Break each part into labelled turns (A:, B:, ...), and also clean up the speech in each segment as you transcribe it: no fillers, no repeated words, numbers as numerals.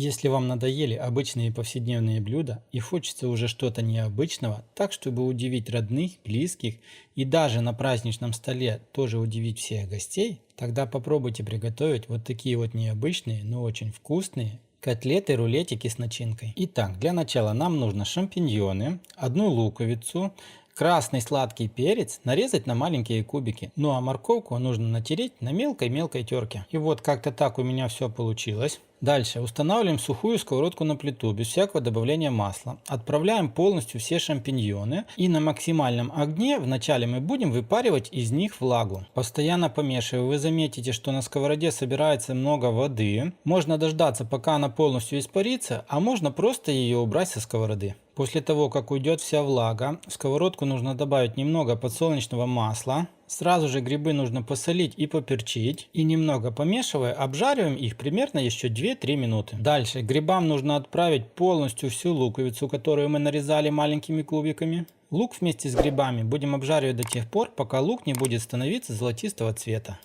A: Если вам надоели обычные повседневные блюда и хочется уже что-то необычного, так чтобы удивить родных, близких и даже на праздничном столе тоже удивить всех гостей, тогда попробуйте приготовить вот такие вот необычные, но очень вкусные котлеты-рулетики с начинкой. Итак, для начала нам нужно шампиньоны, одну луковицу, красный сладкий перец нарезать на маленькие кубики. Ну а морковку нужно натереть на мелкой-мелкой терке. И вот как-то так у меня все получилось. Дальше устанавливаем сухую сковородку на плиту без всякого добавления масла. Отправляем полностью все шампиньоны и на максимальном огне вначале мы будем выпаривать из них влагу. Постоянно помешивая, вы заметите, что на сковороде собирается много воды. Можно дождаться, пока она полностью испарится, а можно просто ее убрать со сковороды. После того, как уйдет вся влага, в сковородку нужно добавить немного подсолнечного масла. Сразу же грибы нужно посолить и поперчить. И немного помешивая, обжариваем их примерно еще 2-3 минуты. Дальше к грибам нужно отправить полностью всю луковицу, которую мы нарезали маленькими кубиками. Лук вместе с грибами будем обжаривать до тех пор, пока лук не будет становиться золотистого цвета.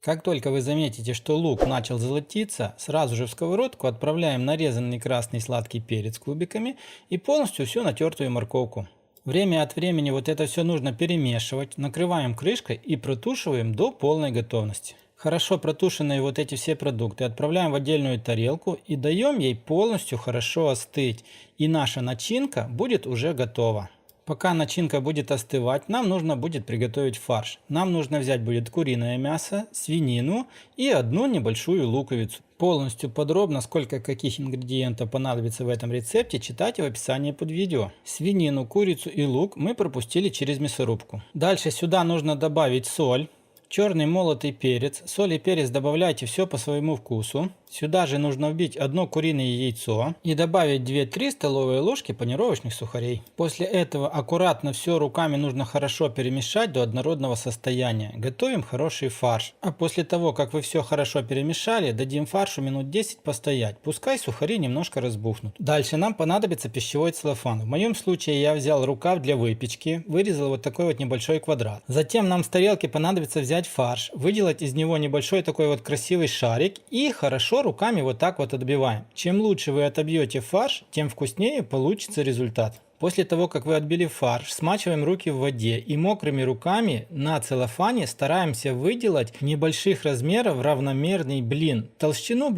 A: Как только вы заметите, что лук начал золотиться, сразу же в сковородку отправляем нарезанный красный сладкий перец кубиками и полностью всю натертую морковку. Время от времени вот это все нужно перемешивать, накрываем крышкой и протушиваем до полной готовности. Хорошо протушенные вот эти все продукты отправляем в отдельную тарелку и даем ей полностью хорошо остыть, и наша начинка будет уже готова. Пока начинка будет остывать, нам нужно будет приготовить фарш. Нам нужно взять будет куриное мясо, свинину и одну небольшую луковицу. Полностью подробно, сколько каких ингредиентов понадобится в этом рецепте, читайте в описании под видео. Свинину, курицу и лук мы пропустили через мясорубку. Дальше сюда нужно добавить соль, черный молотый перец. Соль и перец добавляйте все по своему вкусу. Сюда же нужно вбить одно куриное яйцо и добавить 2-3 столовые ложки панировочных сухарей. После этого аккуратно все руками нужно хорошо перемешать до однородного состояния. Готовим хороший фарш. А после того, как вы все хорошо перемешали, дадим фаршу минут 10 постоять. Пускай сухари немножко разбухнут. Дальше нам понадобится пищевой целлофан. В моем случае я взял рукав для выпечки, вырезал вот такой вот небольшой квадрат. Затем нам с тарелки понадобится взять фарш, выделать из него небольшой такой вот красивый шарик и хорошо руками вот так вот отбиваем. Чем лучше вы отобьете фарш, тем вкуснее получится результат. После того, как вы отбили фарш, смачиваем руки в воде и мокрыми руками на целлофане стараемся выделать небольших размеров равномерный блин. Толщина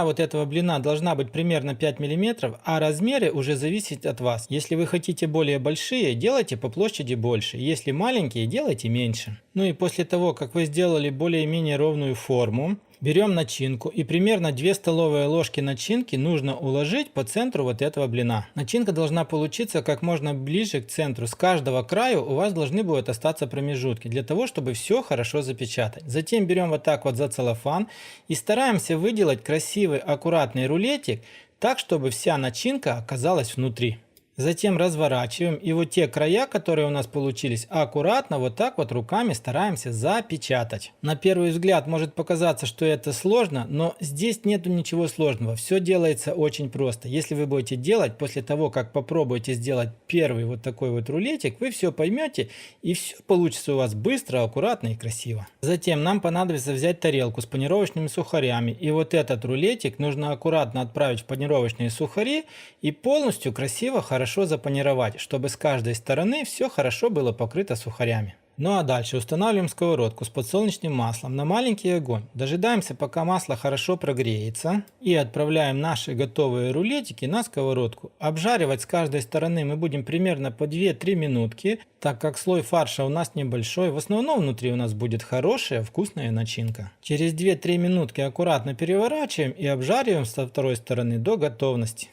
A: вот этого блина должна быть примерно 5 мм, а размеры уже зависят от вас. Если вы хотите более большие, делайте по площади больше. Если маленькие, делайте меньше. Ну и после того, как вы сделали более-менее ровную форму, берем начинку и примерно 2 столовые ложки начинки нужно уложить по центру вот этого блина. Начинка должна получиться как можно ближе к центру. С каждого краю у вас должны будут остаться промежутки, для того, чтобы все хорошо запечатать. Затем берем вот так вот за целлофан и стараемся выделать красивый аккуратный рулетик, так чтобы вся начинка оказалась внутри. Затем разворачиваем и вот те края, которые у нас получились, аккуратно вот так вот руками стараемся запечатать. На первый взгляд может показаться, что это сложно, но здесь нету ничего сложного. Все делается очень просто. Если вы будете делать после того, как попробуете сделать первый вот такой вот рулетик, вы все поймете и все получится у вас быстро, аккуратно и красиво. Затем нам понадобится взять тарелку с панировочными сухарями. И вот этот рулетик нужно аккуратно отправить в панировочные сухари и полностью красиво, хорошо запанировать, чтобы с каждой стороны все хорошо было покрыто сухарями. Ну а дальше устанавливаем сковородку с подсолнечным маслом на маленький огонь. Дожидаемся, пока масло хорошо прогреется, и отправляем наши готовые рулетики на сковородку. Обжаривать с каждой стороны мы будем примерно по 2-3 минутки, так как слой фарша у нас небольшой. В основном внутри у нас будет хорошая вкусная начинка. Через 2-3 минутки аккуратно переворачиваем и обжариваем со второй стороны до готовности.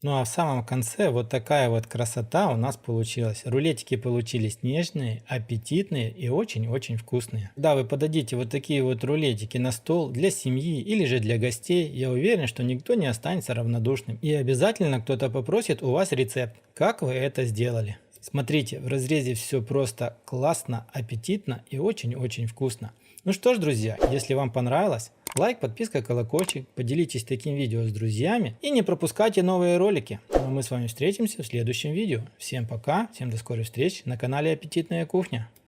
A: Ну а в самом конце вот такая вот красота у нас получилась. Рулетики получились нежные, аппетитные и очень-очень вкусные. Когда вы подадите вот такие вот рулетики на стол для семьи или же для гостей, я уверен, что никто не останется равнодушным. И обязательно кто-то попросит у вас рецепт, как вы это сделали. Смотрите, в разрезе все просто классно, аппетитно и очень-очень вкусно. Ну что ж, друзья, если вам понравилось, лайк, подписка, колокольчик, поделитесь таким видео с друзьями и не пропускайте новые ролики. Ну а мы с вами встретимся в следующем видео. Всем пока, всем до скорой встречи на канале Аппетитная кухня.